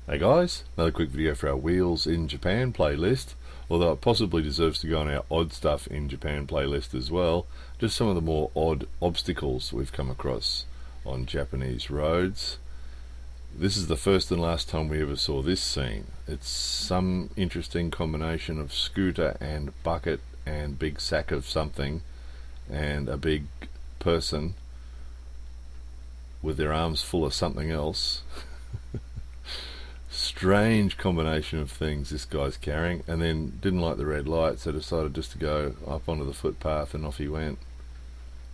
Hey guys, another quick video for our Wheels in Japan playlist, although it possibly deserves to go on our Odd Stuff in Japan playlist as well. Just some of the more odd obstacles we've come across on Japanese roads. This is the first and last time we ever saw this scene. It's some interesting combination of scooter and bucket and big sack of something and a big person with their arms full of something else. Strange combination of things this guy's carrying, and then didn't like the red light, so decided just to go up onto the footpath, and off he went.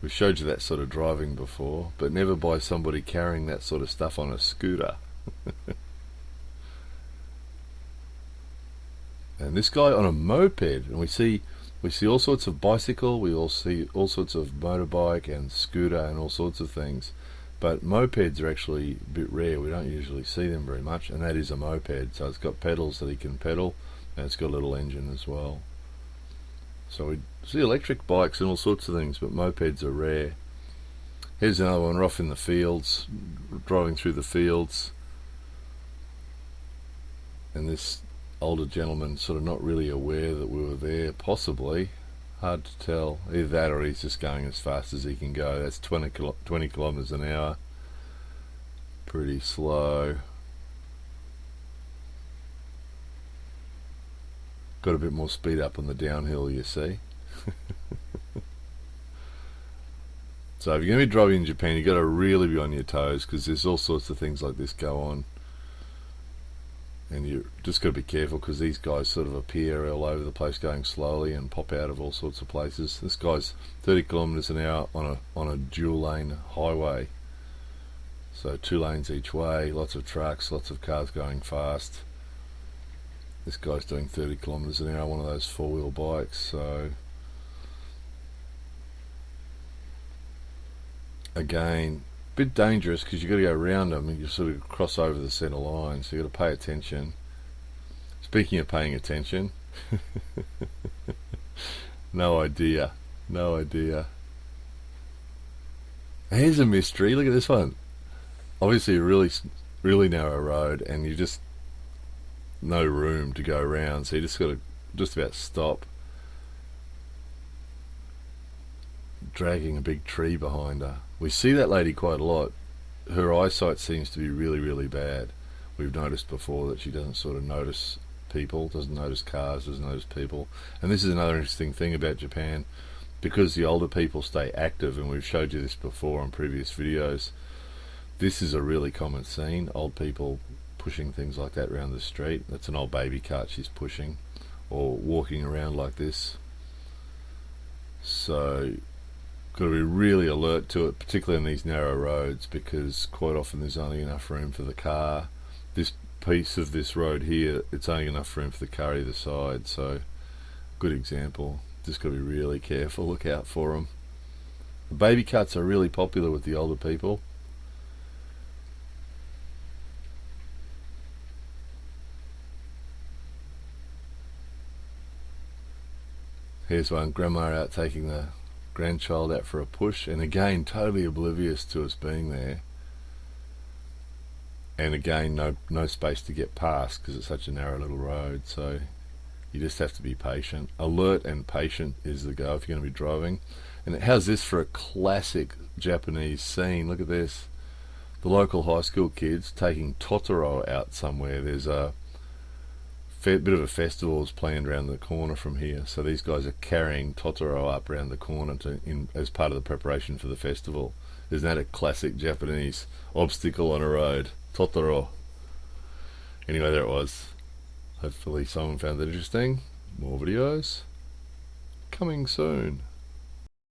We've showed you that sort of driving before, but never by somebody carrying that sort of stuff on a scooter. And this guy on a moped, and we see all sorts of bicycle, we all see all sorts of motorbike and scooter and all sorts of things. But mopeds are actually a bit rare. We don't usually see them very much, and that is a moped. So it's got pedals that he can pedal, and it's got a little engine as well. So we see electric bikes and all sorts of things, but mopeds are rare. Here's another one. We're off in the fields, driving through the fields, and this older gentleman sort of not really aware that we were there, possibly. Hard to tell. Either that or he's just going as fast as he can go. That's 20 kilometers an hour. Pretty slow. Got a bit more speed up on the downhill, you see. So if you're going to be driving in Japan, you've got to really be on your toes, because there's all sorts of things like this go on. And you just got to be careful, because these guys sort of appear all over the place going slowly and pop out of all sorts of places. This guy's 30 kilometers an hour on a dual lane highway, so 2 lanes each way, lots of trucks, lots of cars going fast. This guy's doing 30 kilometers an hour on one of those 4-wheel bikes. So again, bit dangerous, because you've got to go around them and you sort of cross over the centre line, so you've got to pay attention. Speaking of paying attention, no idea. Here's a mystery. Look at this one. Obviously a really narrow road, and you just no room to go around, so you just got to just about stop. Dragging a big tree behind her. We see that lady quite a lot. Her eyesight seems to be really bad. We've noticed before that she doesn't sort of notice people, doesn't notice cars, doesn't notice people. And this is another interesting thing about Japan, because the older people stay active, and we've showed you this before on previous videos. This is a really common scene, old people pushing things like that around the street. That's an old baby cart she's pushing, or walking around like this. So got to be really alert to it, particularly on these narrow roads, because quite often there's only enough room for the car. This piece of this road here, it's only enough room for the car either side, so good example. Just got to be really careful, look out for them. The baby carts are really popular with the older people. Here's one, grandma out taking the grandchild out for a push, and again totally oblivious to us being there, and again no space to get past because it's such a narrow little road. So you just have to be patient. Alert and patient is the go if you're going to be driving. And how's this for a classic Japanese scene? Look at this. The local high school kids taking Totoro out somewhere. There's a bit of a festival is planned around the corner from here, so these guys are carrying Totoro up around the corner as part of the preparation for the festival. Isn't that a classic Japanese obstacle on a road? Totoro. Anyway, there it was. Hopefully someone found that interesting. More videos coming soon.